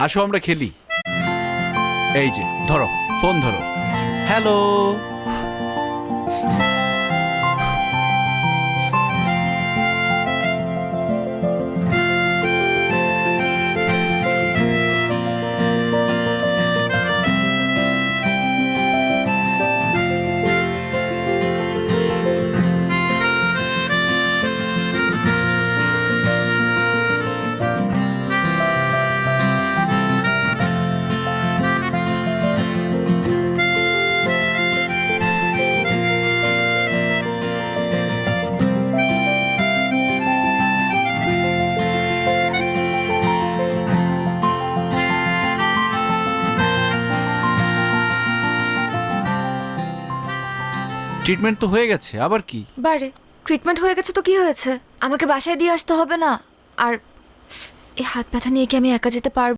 আসো আমরা খেলি। এই যে ধরো, ফোন ধরো। হ্যালো। ট্রিটমেন্ট তো হয়ে গেছে, আবার কি? বারে ট্রিটমেন্ট হয়ে গেছে তো কি হয়েছে? আমাকে বাসায় দিয়ে আসতে হবে না? আর এই হাত ব্যথা নিয়ে কি আমি একা যেতে পারবো?